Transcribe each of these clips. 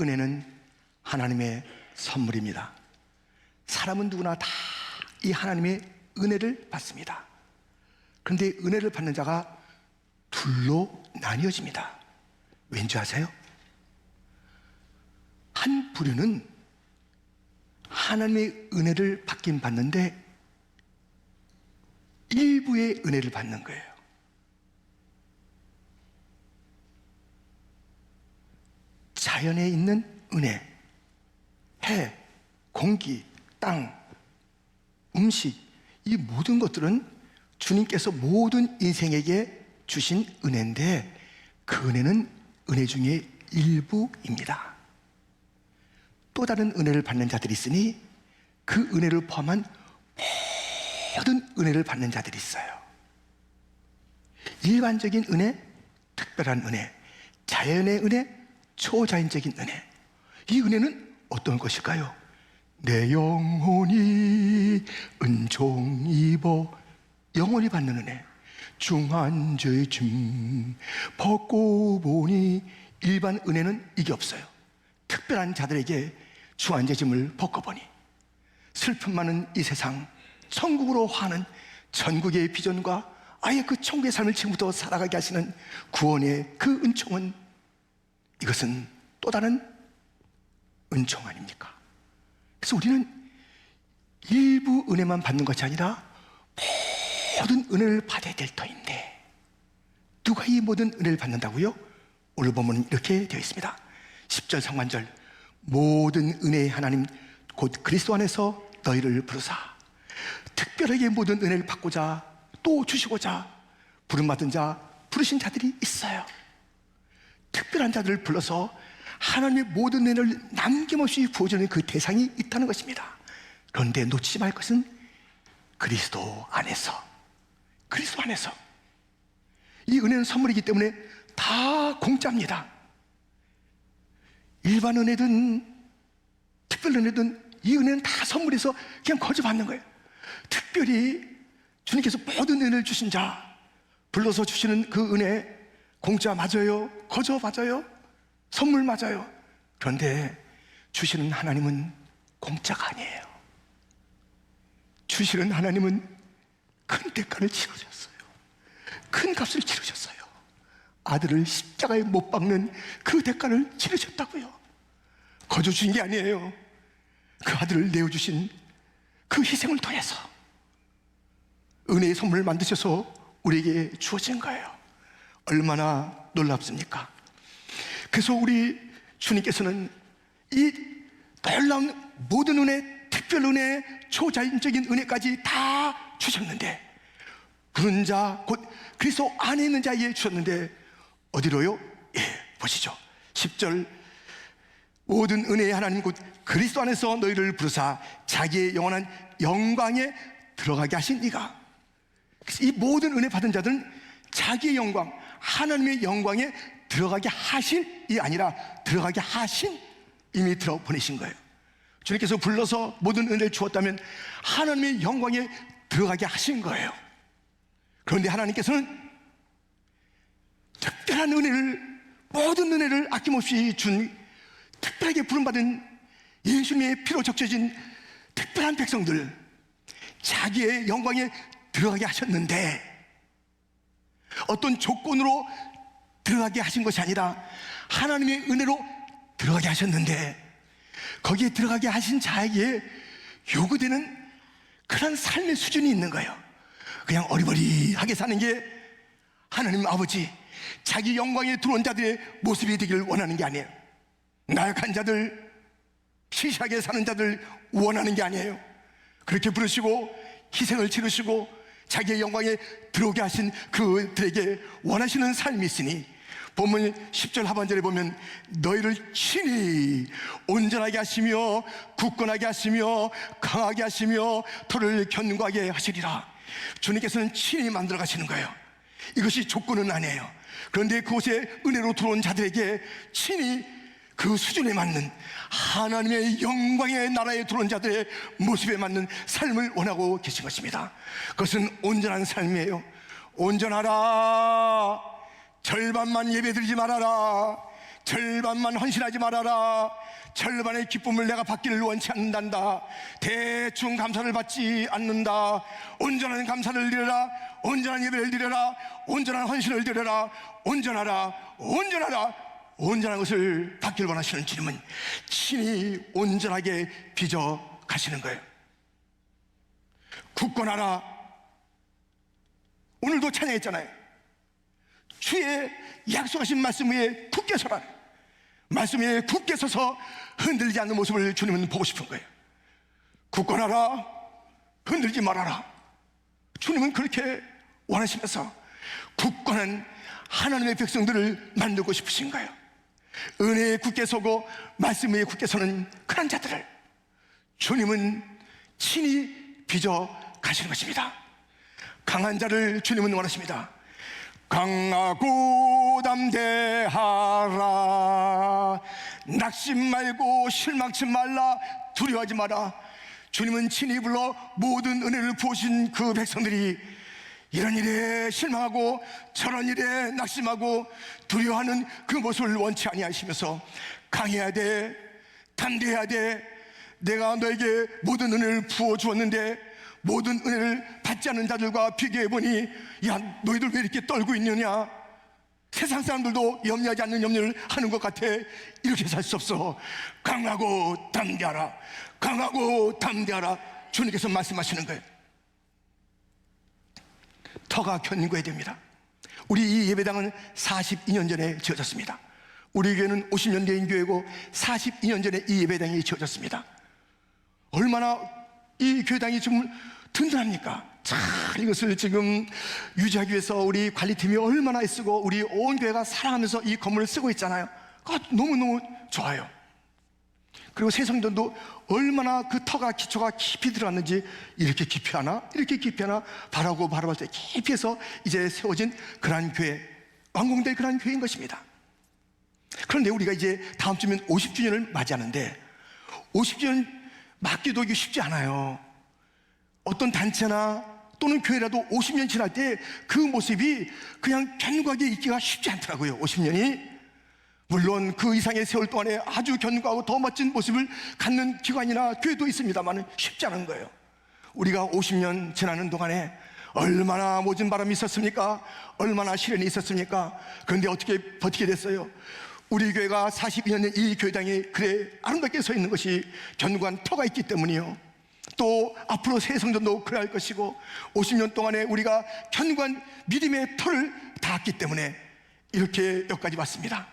은혜는 하나님의 선물입니다. 사람은 누구나 다 이 하나님의 은혜를 받습니다. 그런데 은혜를 받는 자가 둘로 나뉘어집니다. 왠지 아세요? 한 부류는 하나님의 은혜를 받긴 받는데 일부의 은혜를 받는 거예요. 자연에 있는 은혜, 해, 공기, 땅, 음식, 이 모든 것들은 주님께서 모든 인생에게 주신 은혜인데 그 은혜는 은혜 중에 일부입니다. 또 다른 은혜를 받는 자들이 있으니 그 은혜를 포함한 모든 은혜를 받는 자들이 있어요. 일반적인 은혜, 특별한 은혜, 자연의 은혜, 초자연적인 은혜. 이 은혜는 어떤 것일까요? 내 영혼이 은총 입어, 영원히 받는 은혜. 중한 죄 짐 벗고 보니. 일반 은혜는 이게 없어요. 특별한 자들에게 중한 죄 짐을 벗고 보니 슬픔 많은 이 세상 천국으로 화하는 전국의 비전과 아예 그 천국의 삶을 지금부터 살아가게 하시는 구원의 그 은총은, 이것은 또 다른 은총 아닙니까? 그래서 우리는 일부 은혜만 받는 것이 아니라 모든 은혜를 받아야 될 터인데 누가 이 모든 은혜를 받는다고요? 오늘 본문은 이렇게 되어 있습니다. 10절 상반절, 모든 은혜의 하나님 곧 그리스도 안에서 너희를 부르사. 특별하게 모든 은혜를 받고자 또 주시고자 부름받은 자, 부르신 자들이 있어요. 특별한 자들을 불러서 하나님의 모든 은혜를 남김없이 부어주는 그 대상이 있다는 것입니다. 그런데 놓치지 말 것은 그리스도 안에서, 그리스도 안에서. 이 은혜는 선물이기 때문에 다 공짜입니다. 일반 은혜든 특별 은혜든 이 은혜는 다 선물에서 그냥 거저 받는 거예요. 특별히 주님께서 모든 은혜를 주신 자 불러서 주시는 그 은혜, 공짜 맞아요? 거저 맞아요? 선물 맞아요? 그런데 주시는 하나님은 공짜가 아니에요. 주시는 하나님은 큰 대가를 치르셨어요. 큰 값을 치르셨어요. 아들을 십자가에 못 박는 그 대가를 치르셨다고요. 거저 주신 게 아니에요. 그 아들을 내어주신 그 희생을 통해서 은혜의 선물을 만드셔서 우리에게 주어진 거예요. 얼마나 놀랍습니까? 그래서 우리 주님께서는 이 놀라운 모든 은혜, 특별 은혜, 초자연적인 은혜까지 다 주셨는데, 부른 자, 곧 그리스도 안에 있는 자에게 주셨는데 어디로요? 예, 보시죠. 10절, 모든 은혜의 하나님 곧 그리스도 안에서 너희를 부르사 자기의 영원한 영광에 들어가게 하신 이가. 이 모든 은혜 받은 자들은 자기의 영광, 하나님의 영광에 들어가게 하신 이 아니라 들어가게 하신, 이미 들어 보내신 거예요. 주님께서 불러서 모든 은혜를 주었다면 하나님의 영광에 들어가게 하신 거예요. 그런데 하나님께서는 특별한 은혜를, 모든 은혜를 아낌없이 준 특별하게 부름받은 예수님의 피로 적셔진 특별한 백성들, 자기의 영광에 들어가게 하셨는데 어떤 조건으로 들어가게 하신 것이 아니라 하나님의 은혜로 들어가게 하셨는데, 거기에 들어가게 하신 자에게 요구되는 그런 삶의 수준이 있는 거예요. 그냥 어리버리하게 사는 게 하나님 아버지, 자기 영광에 들어온 자들의 모습이 되기를 원하는 게 아니에요. 나약한 자들, 시시하게 사는 자들 원하는 게 아니에요. 그렇게 부르시고 희생을 치르시고 자기의 영광에 들어오게 하신 그들에게 원하시는 삶이 있으니, 본문 10절 하반절에 보면 너희를 친히 온전하게 하시며 굳건하게 하시며 강하게 하시며 터를 견고하게 하시리라. 주님께서는 친히 만들어 가시는 거예요. 이것이 조건은 아니에요. 그런데 그곳에 은혜로 들어온 자들에게 친히 그 수준에 맞는 하나님의 영광의 나라에 들어온 자들의 모습에 맞는 삶을 원하고 계신 것입니다. 그것은 온전한 삶이에요. 온전하라, 절반만 예배드리지 말아라, 절반만 헌신하지 말아라. 절반의 기쁨을 내가 받기를 원치 않는단다. 대충 감사를 받지 않는다. 온전한 감사를 드려라. 온전한 예배를 드려라. 온전한 헌신을 드려라. 온전하라. 온전하라. 온전한 것을 받기를 원하시는 주님은 친히 온전하게 빚어 가시는 거예요. 굳건하라. 오늘도 찬양했잖아요. 주의 약속하신 말씀 위에 굳게 서라. 말씀 위에 굳게 서서 흔들리지 않는 모습을 주님은 보고 싶은 거예요. 굳건하라. 흔들지 말아라. 주님은 그렇게 원하시면서 굳건한 하나님의 백성들을 만들고 싶으신 거예요. 은혜에 굳게 서고 말씀 위에 굳게 서는 그런 자들을 주님은 친히 빚어 가시는 것입니다. 강한 자를 주님은 원하십니다. 강하고 담대하라. 낙심 말고 실망치 말라. 두려워하지 마라. 주님은 친히 불러 모든 은혜를 부으신 그 백성들이 이런 일에 실망하고 저런 일에 낙심하고 두려워하는 그 모습을 원치 아니하시면서 강해야 돼, 담대해야 돼. 내가 너에게 모든 은혜를 부어주었는데 모든 은혜를 받지 않는 자들과 비교해보니 야, 너희들 왜 이렇게 떨고 있느냐. 세상 사람들도 염려하지 않는 염려를 하는 것 같아. 이렇게 살 수 없어. 강하고 담대하라. 강하고 담대하라. 주님께서 말씀하시는 거예요. 터가 견고해야 됩니다. 우리 이 예배당은 42년 전에 지어졌습니다. 우리 교회는 50년 된 교회고 42년 전에 이 예배당이 지어졌습니다. 얼마나 이 교회당이 지금 든든합니까? 잘 이것을 지금 유지하기 위해서 우리 관리팀이 얼마나 애쓰고 우리 온 교회가 사랑하면서 이 건물을 쓰고 있잖아요. 너무너무 좋아요. 그리고 새성전도 얼마나 그 터가 기초가 깊이 들어갔는지 이렇게 깊이 하나 이렇게 깊이 하나 바라볼 때 깊이 해서 이제 세워진 그러한 교회, 완공될 그러한 교회인 것입니다. 그런데 우리가 이제 다음 주면 50주년을 맞이하는데 50주년 맞기도 쉽지 않아요. 어떤 단체나 또는 교회라도 50년 지날 때 그 모습이 그냥 견고하게 있기가 쉽지 않더라고요. 50년이 물론 그 이상의 세월 동안에 아주 견고하고 더 멋진 모습을 갖는 기관이나 교회도 있습니다만 쉽지 않은 거예요. 우리가 50년 지나는 동안에 얼마나 모진 바람이 있었습니까? 얼마나 시련이 있었습니까? 그런데 어떻게 버티게 됐어요? 우리 교회가 42년의 이 교회당이 그래 아름답게 서 있는 것이 견고한 터가 있기 때문이요. 또 앞으로 새 성전도 그래야 할 것이고 50년 동안에 우리가 견고한 믿음의 터를 닿았기 때문에 이렇게 여기까지 왔습니다.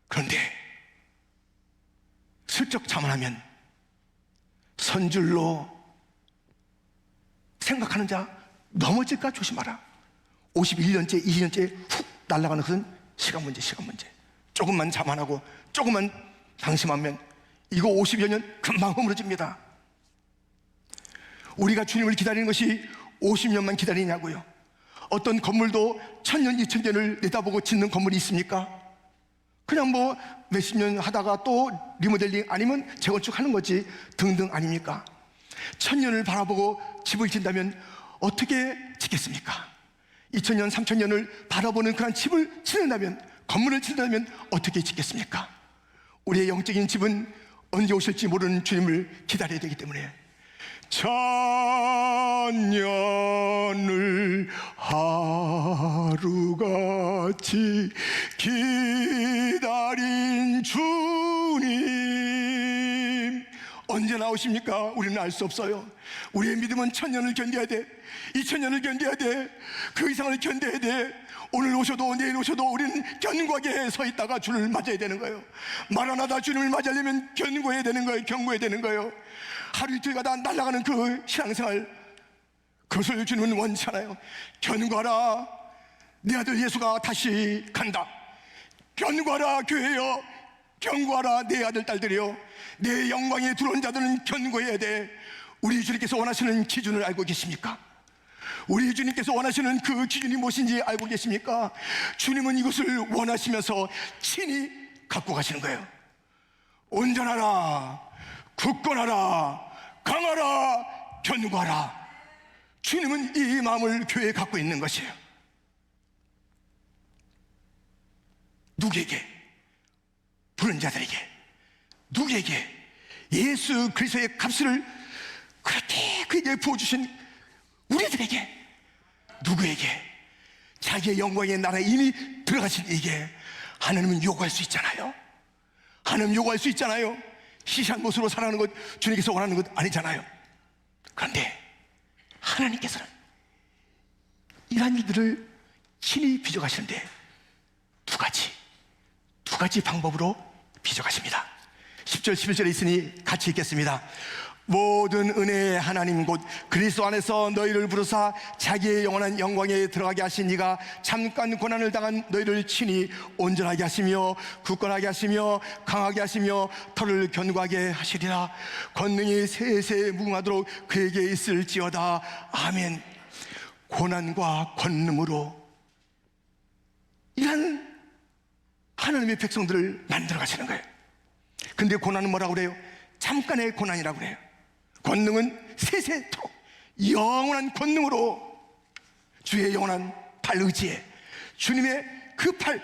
그런데 슬쩍 자만하면 선줄로 생각하는 자 넘어질까 조심하라. 51년째 20년째 훅 날아가는 것은 시간 문제. 조금만 자만하고 조금만 방심하면 이거 50여 년 금방 허물어집니다. 우리가 주님을 기다리는 것이 50년만 기다리냐고요. 어떤 건물도 1000년 2000년을 내다보고 짓는 건물이 있습니까? 그냥 뭐 몇십 년 하다가 또 리모델링 아니면 재건축하는 거지 등등 아닙니까? 1000년을 바라보고 집을 짓는다면 어떻게 짓겠습니까? 2000년 3000년을 바라보는 그런 집을 짓는다면, 건물을 짓는다면 어떻게 짓겠습니까? 우리의 영적인 집은 언제 오실지 모르는 주님을 기다려야 되기 때문에 천년을 하루같이 기다린 주님 언제 나오십니까? 우리는 알 수 없어요. 우리의 믿음은 1000년을 견뎌야 돼. 2000년을 견뎌야 돼. 그 이상을 견뎌야 돼. 오늘 오셔도 내일 오셔도 우리는 견고하게 서 있다가 주를 맞아야 되는 거예요. 마라나다 주님을 맞으려면 견고해야 되는 거예요. 견고해야 되는 거예요. 하루 이틀 가다 날아가는 그 신앙생활, 그것을 주님은 원치 않아요. 견고하라. 내 아들 예수가 다시 간다. 견고하라 교회여. 견고하라 내 아들 딸들이여. 내 영광에 들어온 자들은 견고해야 돼. 우리 주님께서 원하시는 기준을 알고 계십니까? 우리 주님께서 원하시는 그 기준이 무엇인지 알고 계십니까? 주님은 이것을 원하시면서 친히 갖고 가시는 거예요. 온전하라, 굳건하라, 강하라, 견고하라. 주님은 이 마음을 교회에 갖고 있는 것이에요. 누구에게? 부는 자들에게, 누구에게? 예수 그리스도의 값을 그렇게 그에게 부어주신 우리들에게, 누구에게? 자기의 영광의 나라에 이미 들어가신 이에게 하나님은 요구할 수 있잖아요. 하나님 요구할 수 있잖아요. 시시한 것으로 살아가는 것 주님께서 원하는 것 아니잖아요. 그런데 하나님께서는 이러한 일들을 친히 빚어가시는데 두 가지 방법으로 빚어가십니다. 10절 11절에 있으니 같이 읽겠습니다. 모든 은혜의 하나님 곧 그리스도 안에서 너희를 부르사 자기의 영원한 영광에 들어가게 하신 이가 잠깐 고난을 당한 너희를 친히 온전하게 하시며 굳건하게 하시며 강하게 하시며 털을 견고하게 하시리라. 권능이 세세 무궁하도록 그에게 있을지어다. 아멘. 고난과 권능으로 이런 하나님의 백성들을 만들어 가시는 거예요. 근데 고난은 뭐라고 그래요? 잠깐의 고난이라고 그래요. 권능은 세세토록 영원한 권능으로 주의 영원한 팔 의지에 주님의 그 팔,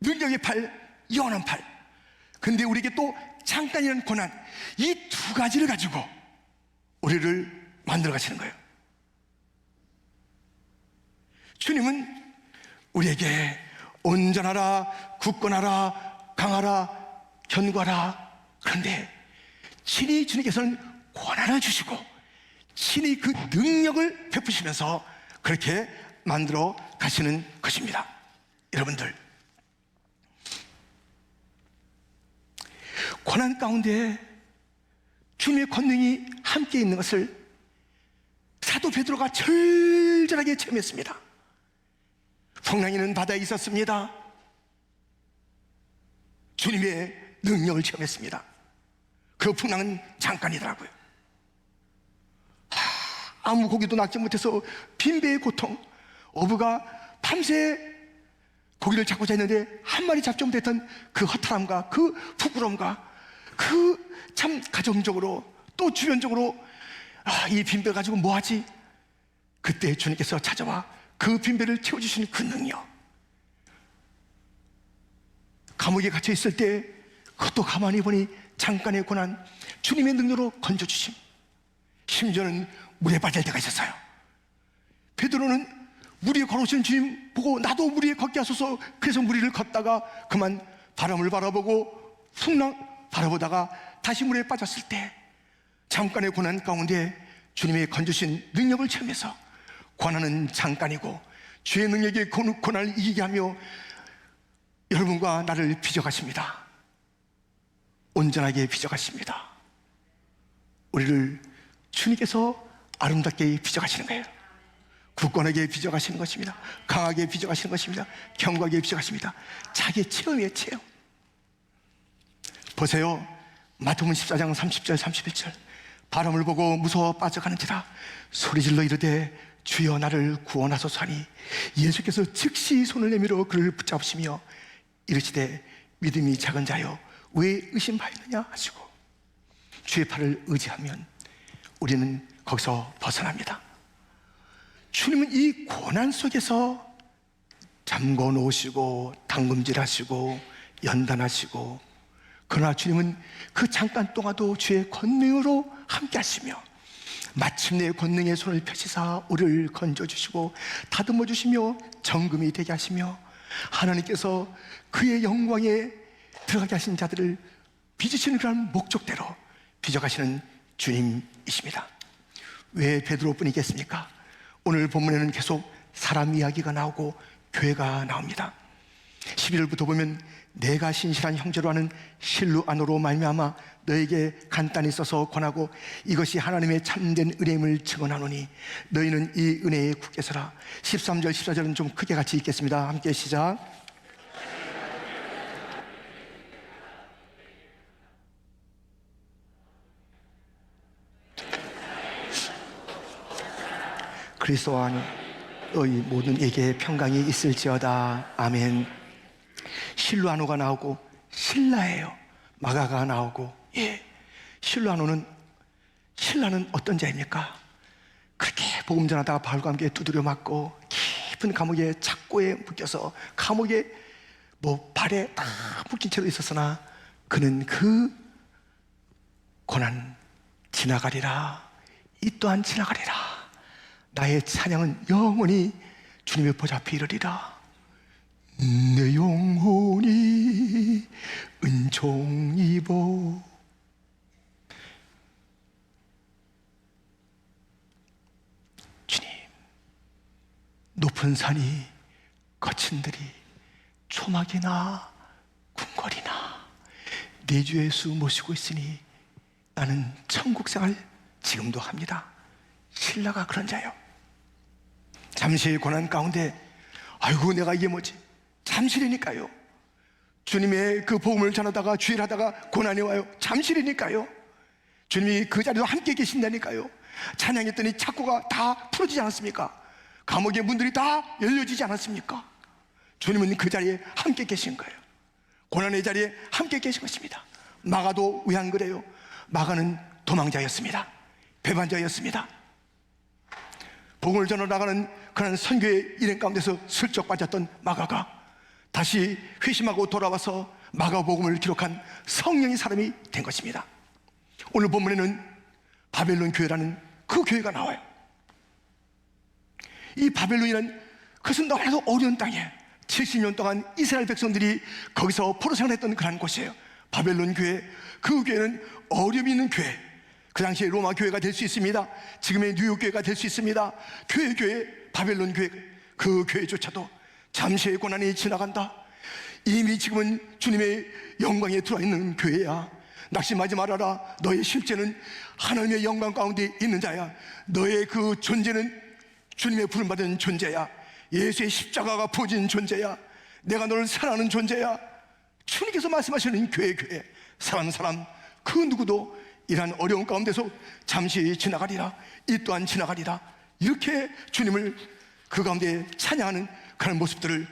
능력의 팔, 영원한 팔. 근데 우리에게 또 잠깐이라는 고난, 이 두 가지를 가지고 우리를 만들어 가시는 거예요. 주님은 우리에게 온전하라, 굳건하라, 강하라, 견고하라. 그런데 친히 주님께서는 고난을 주시고 친히 그 능력을 베푸시면서 그렇게 만들어 가시는 것입니다. 여러분들, 고난 가운데 주님의 권능이 함께 있는 것을 사도 베드로가 절절하게 체험했습니다. 풍랑이는 바다에 있었습니다. 주님의 능력을 체험했습니다. 그 풍랑은 잠깐이더라고요. 아무 고기도 낚지 못해서 빈배의 고통, 어부가 밤새 고기를 잡고자 했는데 한 마리 잡지 못했던 그 허탈함과 그 부끄러움과 그 참 가정적으로 또 주변적으로 이 빈배 가지고 뭐하지? 그때 주님께서 찾아와 그 빈배를 채워주시는 그 능력. 감옥에 갇혀 있을 때 그것도 가만히 보니 잠깐의 고난, 주님의 능력으로 건져주심. 심지어는 물에 빠질 때가 있었어요. 베드로는 물 위에 걸어오신 주님 보고 나도 물 위에 걷게 하소서. 그래서 물 위를 걷다가 그만 바람을 바라보고 풍랑 바라보다가 다시 물에 빠졌을 때 잠깐의 고난 가운데 주님의 건져주신 능력을 체험해서 고난은 잠깐이고 주의 능력이 고난을 이기게 하며 여러분과 나를 빚어가십니다. 온전하게 빚어가십니다. 우리를 주님께서 아름답게 빚어가시는 거예요. 굳건하게 빚어가시는 것입니다. 강하게 빚어가시는 것입니다. 견고하게 빚어가십니다. 자기의 체험이에요, 체험. 보세요. 마태복음 14장 30절 31절. 바람을 보고 무서워 빠져가는지라 소리질러 이르되 주여 나를 구원하소서 하니 예수께서 즉시 손을 내밀어 그를 붙잡으시며 이르시되 믿음이 작은 자여 왜 의심하였느냐 하시고 주의 팔을 의지하면 우리는 거기서 벗어납니다. 주님은 이 고난 속에서 잠궈 놓으시고 당금질하시고 연단하시고, 그러나 주님은 그 잠깐 동안도 주의 권능으로 함께 하시며 마침내 권능의 손을 펴시사 우리를 건져주시고 다듬어 주시며 정금이 되게 하시며 하나님께서 그의 영광에 들어가게 하신 자들을 빚으시는 그런 목적대로 빚어가시는 주님이십니다. 왜 베드로뿐이겠습니까? 오늘 본문에는 계속 사람 이야기가 나오고 교회가 나옵니다. 11절부터 보면 내가 신실한 형제로 하는 실루아노로 말미암아 너에게 간단히 써서 권하고 이것이 하나님의 참된 은혜임을 증언하노니 너희는 이 은혜에 굳게 서라. 13절 14절은 좀 크게 같이 읽겠습니다. 함께 시작. 그리스도 안에 너희 모든 에게 평강이 있을지어다. 아멘. 실루아노가 나오고 신라예요. 마가가 나오고, 신라는 어떤 자입니까? 그렇게 복음 전하다가 바울과 함께 두드려 맞고 깊은 감옥에 착고에 묶여서 감옥에 뭐 발에 다 묶인 채로 있었으나 그는 그 고난 지나가리라. 이 또한 지나가리라. 나의 찬양은 영원히 주님의 보좌 앞에 이르리라. 내 영혼이 은총 입어. 주님, 높은 산이 거친 들이 초막이나 궁궐이나 내 주 예수 모시고 있으니 나는 천국 생활 지금도 합니다. 신라가 그런 자요. 잠시의 고난 가운데 아이고 내가 이게 뭐지? 잠시라니까요. 주님의 그 복음을 전하다가 주일하다가 고난이 와요. 잠시라니까요. 주님이 그 자리도 함께 계신다니까요. 찬양했더니 착고가 다 풀어지지 않았습니까? 감옥의 문들이 다 열려지지 않았습니까? 주님은 그 자리에 함께 계신 거예요. 고난의 자리에 함께 계신 것입니다. 마가도 왜 안 그래요? 마가는 도망자였습니다. 배반자였습니다. 복음을 전하러 나가는 그런 선교의 일행 가운데서 슬쩍 빠졌던 마가가 다시 회심하고 돌아와서 마가복음을 기록한 성령의 사람이 된 것입니다. 오늘 본문에는 바벨론 교회라는 그 교회가 나와요. 이 바벨론이라는 그것은 너무나도 어려운 땅이에요. 70년 동안 이스라엘 백성들이 거기서 포로 생활했던 그런 곳이에요. 바벨론 교회, 그 교회는 어려움이 있는 교회. 그 당시에 로마 교회가 될 수 있습니다. 지금의 뉴욕 교회가 될 수 있습니다. 교회, 바벨론 교회, 그 교회조차도 잠시의 고난이 지나간다. 이미 지금은 주님의 영광에 들어와 있는 교회야. 낙심하지 말아라. 너의 실제는 하나님의 영광 가운데 있는 자야. 너의 그 존재는 주님의 부름받은 존재야. 예수의 십자가가 부어진 존재야. 내가 너를 사랑하는 존재야. 주님께서 말씀하시는 교회 사람 그 누구도 이러한 어려운 가운데서 잠시 지나가리라. 이 또한 지나가리라. 이렇게 주님을 그 가운데 찬양하는 그런 모습들을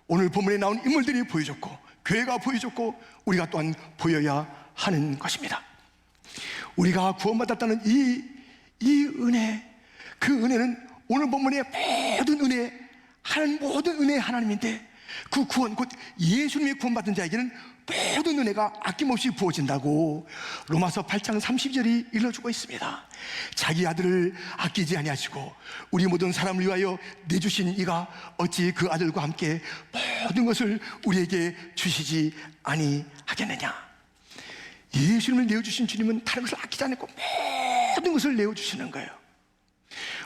오늘 본문에 나온 인물들이 보여줬고 교회가 보여줬고 우리가 또한 보여야 하는 것입니다. 우리가 구원받았다는 이 은혜, 그 은혜는 오늘 본문의 모든 은혜, 모든 은혜의 하나님인데 그 구원, 곧 예수님의 구원받은 자에게는 모든 은혜가 아낌없이 부어진다고 로마서 8장 30절이 일러주고 있습니다. 자기 아들을 아끼지 아니하시고 우리 모든 사람을 위하여 내주신 이가 어찌 그 아들과 함께 모든 것을 우리에게 주시지 아니하겠느냐. 예수님을 내어주신 주님은 다른 것을 아끼지 않고 모든 것을 내어주시는 거예요.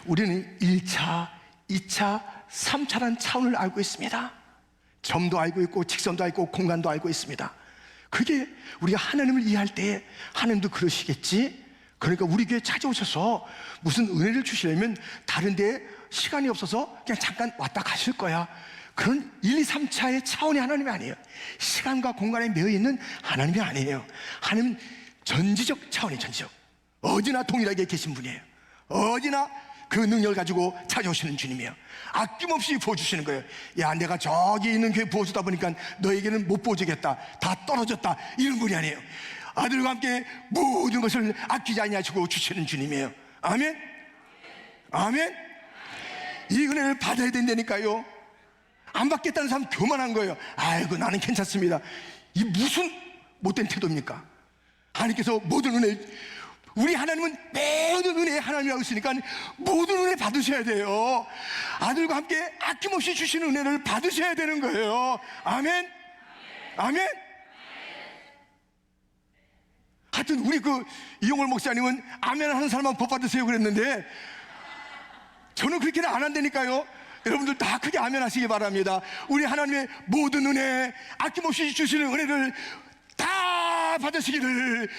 우리는 1차, 2차, 3차라는 차원을 알고 있습니다. 점도 알고 있고 직선도 알고 공간도 알고 있습니다. 그게 우리가 하나님을 이해할 때 하나님도 그러시겠지. 그러니까 우리 교회에 찾아오셔서 무슨 은혜를 주시려면 다른 데 시간이 없어서 그냥 잠깐 왔다 가실 거야. 그런 1, 2, 3차의 차원이 하나님이 아니에요. 시간과 공간에 매여 있는 하나님이 아니에요. 하나님은 전지적 차원이에요. 전지적. 어디나 동일하게 계신 분이에요. 어디나 그 능력을 가지고 찾아오시는 주님이에요. 아낌없이 부어주시는 거예요. 야, 내가 저기 있는 교회 부어주다 보니까 너에게는 못 부어주겠다. 다 떨어졌다. 이런 분이 아니에요. 아들과 함께 모든 것을 아끼지 아니하시고 주시는 주님이에요. 아멘? 아멘? 이 은혜를 받아야 된다니까요. 안 받겠다는 사람 교만한 거예요. 아이고 나는 괜찮습니다. 이 무슨 못된 태도입니까? 하나님께서 모든 은혜, 우리 하나님은 모든 은혜의 하나님이라고 했으니까 모든 은혜 받으셔야 돼요. 아들과 함께 아낌없이 주시는 은혜를 받으셔야 되는 거예요. 아멘? 아멘? 하여튼 우리 그 이용월 목사님은 아멘 하는 사람만 복 받으세요 그랬는데 저는 그렇게는 안 한다니까요. 여러분들 다 크게 아멘 하시기 바랍니다. 우리 하나님의 모든 은혜, 아낌없이 주시는 은혜를 다 받으시기를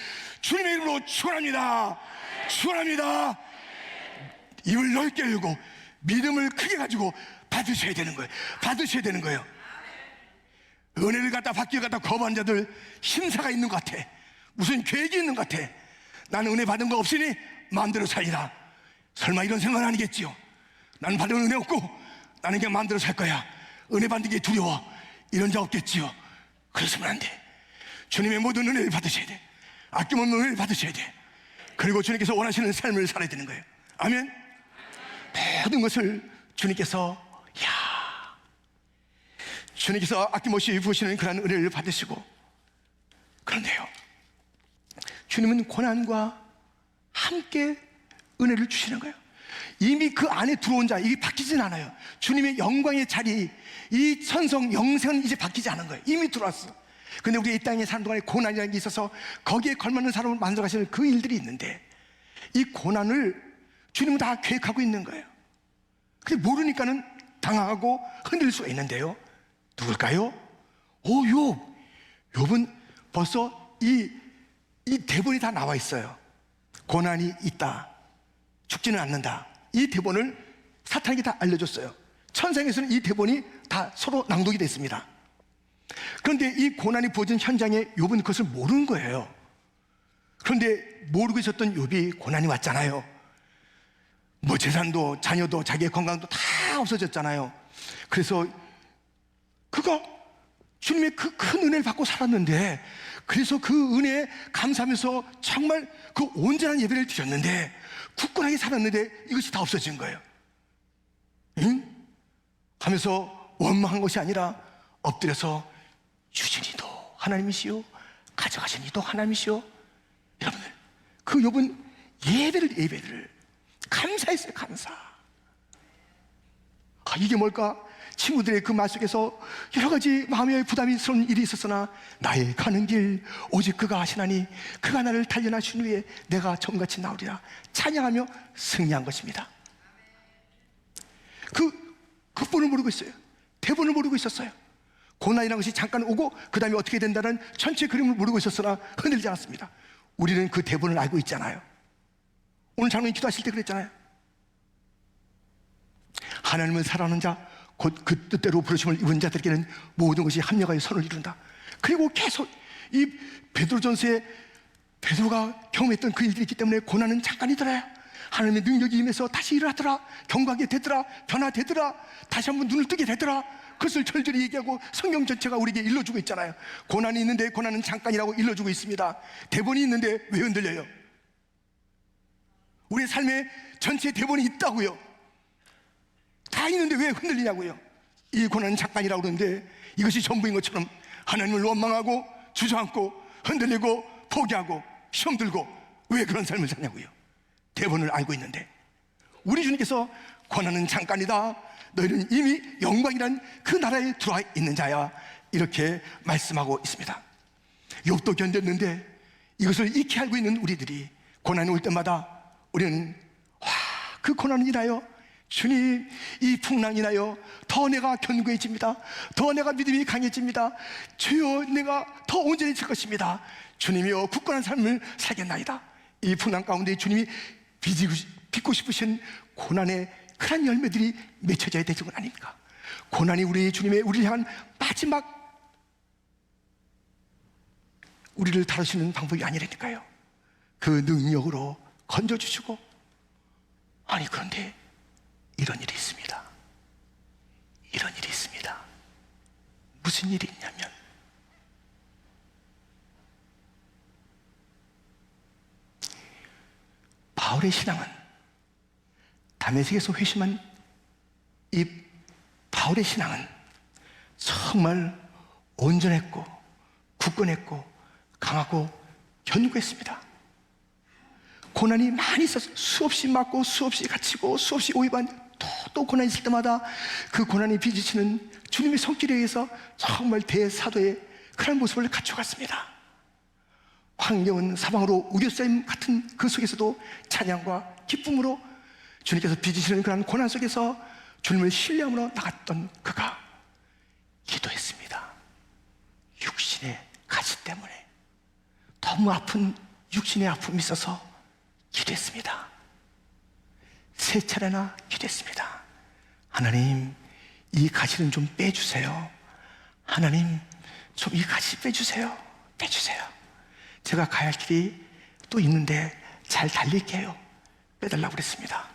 주님의 이름으로 축원합니다. 축원합니다. 입을 넓게 열고 믿음을 크게 가지고 받으셔야 되는 거예요. 받으셔야 되는 거예요. 은혜를 갖다 받기를 갖다 거부한 자들 심사가 있는 것 같아. 무슨 계획이 있는 것 같아. 나는 은혜 받은 거 없으니 마음대로 살리라. 설마 이런 생각은 아니겠지요. 나는 받은 은혜 없고 나는 그냥 마음대로 살 거야. 은혜 받는 게 두려워. 이런 자 없겠지요. 그러시면 안 돼. 주님의 모든 은혜를 받으셔야 돼. 아낌없는 은혜를 받으셔야 돼. 그리고 주님께서 원하시는 삶을 살아야 되는 거예요. 아멘? 모든 것을 주님께서 주님께서 아낌없이 부으시는 그런 은혜를 받으시고, 그런데요, 주님은 고난과 함께 은혜를 주시는 거예요. 이미 그 안에 들어온 자, 이게 바뀌진 않아요. 주님의 영광의 자리, 이 천성 영생은 이제 바뀌지 않은 거예요. 이미 들어왔어. 근데 우리가 이 땅에 사는 동안에 고난이라는 게 있어서 거기에 걸맞는 사람을 만들어가시는 그 일들이 있는데, 이 고난을 주님은 다 계획하고 있는 거예요. 근데 모르니까는 당황하고 흔들릴 수가 있는데요, 누굴까요? 욥은 벌써 이 대본이 다 나와 있어요. 고난이 있다, 죽지는 않는다, 이 대본을 사탄에게 다 알려줬어요. 천상에서는 이 대본이 다 서로 낭독이 됐습니다. 그런데 이 고난이 부어진 현장에 욥은 그것을 모르는 거예요. 그런데 모르고 있었던 욥이 고난이 왔잖아요. 뭐 재산도 자녀도 자기의 건강도 다 없어졌잖아요. 그래서 그가 주님의 그 큰 은혜를 받고 살았는데, 그래서 그 은혜에 감사하면서 정말 그 온전한 예배를 드렸는데, 굳건하게 살았는데 이것이 다 없어진 거예요. 응? 하면서 원망한 것이 아니라 엎드려서 주신 이도 하나님이시오, 가져가신 이도 하나님이시오. 여러분들, 그 욥은 예배를 감사했어요. 감사. 이게 뭘까? 친구들의 그 말 속에서 여러 가지 마음의 부담스러운 일이 있었으나 나의 가는 길 오직 그가 하시나니 그가 나를 단련하신 후에 내가 처음같이 나오리라 찬양하며 승리한 것입니다. 그 극본을 모르고 있어요. 대본을 모르고 있었어요. 고난이라는 것이 잠깐 오고 그 다음에 어떻게 된다는 전체 그림을 모르고 있었으나 흔들리지 않았습니다. 우리는 그 대본을 알고 있잖아요. 오늘 장로님 기도하실 때 그랬잖아요. 하나님을 사랑하는 자 곧 그 뜻대로 부르심을 입은 자들에게는 모든 것이 합력하여 선을 이룬다. 그리고 계속 이 베드로전서에 베드로가 경험했던 그 일들이 있기 때문에 고난은 잠깐이더라, 하나님의 능력이 임해서 다시 일어나더라, 경고하게 되더라, 변화되더라, 다시 한번 눈을 뜨게 되더라, 그것을 절절히 얘기하고 성경 전체가 우리에게 일러주고 있잖아요. 고난이 있는데 고난은 잠깐이라고 일러주고 있습니다. 대본이 있는데 왜 흔들려요? 우리의 삶에 전체 대본이 있다고요. 다 있는데 왜 흔들리냐고요. 이 고난은 잠깐이라고 그러는데 이것이 전부인 것처럼 하나님을 원망하고 주저앉고 흔들리고 포기하고 시험 들고 왜 그런 삶을 사냐고요. 대본을 알고 있는데. 우리 주님께서 고난은 잠깐이다, 너희는 이미 영광이란 그 나라에 들어와 있는 자야, 이렇게 말씀하고 있습니다. 욥도 견뎠는데 이것을 익히 알고 있는 우리들이 고난이 올 때마다 우리는 그 고난은 인하여 주님, 이 풍랑이 인하여 더 내가 견고해집니다. 더 내가 믿음이 강해집니다. 주여, 내가 더 온전해질 것입니다. 주님이여, 굳건한 삶을 살겠나이다. 이 풍랑 가운데 주님이 빚고 싶으신 고난의 그런 열매들이 맺혀져야 되는 건 아닙니까? 고난이 우리 주님의 우리를 향한 마지막 우리를 다루시는 방법이 아니라니까요. 그 능력으로 건져주시고. 아니, 그런데 이런 일이 있습니다. 이런 일이 있습니다. 무슨 일이 있냐면, 바울의 신앙은, 다메섹에서 회심한 이 바울의 신앙은 정말 온전했고 굳건했고 강하고 견고했습니다. 고난이 많이 있어서 수없이 맞고 수없이 갇히고 수없이 오해받는 또 고난이 있을 때마다 그 고난이 빚으시는 주님의 손길에 의해서 정말 대사도의 그런 모습을 갖춰갔습니다. 환경은 사방으로 우겨싸임 같은 그 속에서도 찬양과 기쁨으로 주님께서 빚으시는 그런 고난 속에서 주님을 신뢰함으로 나갔던 그가 기도했습니다. 육신의 가시 때문에 너무 아픈 육신의 아픔이 있어서 기도했습니다. 세 차례나 기도했습니다. 하나님, 이 가시는 좀 빼주세요. 하나님, 좀 이 가시 빼주세요. 빼주세요. 제가 가야 할 길이 또 있는데 잘 달릴게요. 빼달라고 그랬습니다.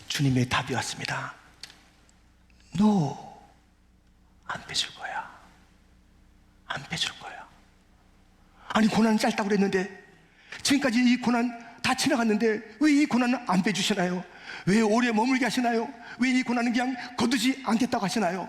주님의 답이 왔습니다. No, 안 빼줄 거야. 안 빼줄 거야. 아니, 고난은 짧다고 그랬는데, 지금까지 이 고난 다 지나갔는데 왜 이 고난은 안 빼주시나요? 왜 오래 머물게 하시나요? 왜 이 고난은 그냥 거두지 않겠다고 하시나요?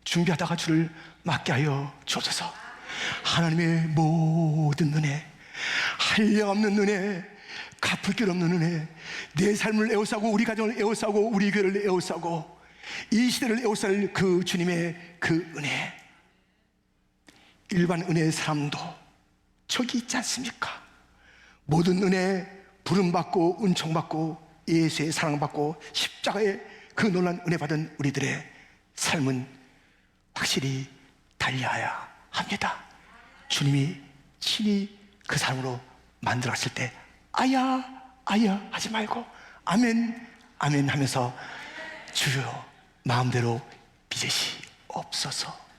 준비하다가 주를 맞게 하여 주옵소서. 하나님의 모든 은혜, 한량없는 은혜, 갚을 길 없는 은혜, 내 삶을 에워싸고 우리 가정을 에워싸고 우리 교회를 에워싸고 이 시대를 에워쌀 그 주님의 그 은혜, 일반 은혜의 사람도 저기 있지 않습니까? 모든 은혜 부름받고 은총받고 예수의 사랑받고 십자가의 그 놀란 은혜 받은 우리들의 삶은 확실히 달려야 합니다. 주님이 친히 그 사람으로 만들었을 때 아야 아야 하지 말고 아멘 아멘 하면서 주여 마음대로 빚으시옵소서.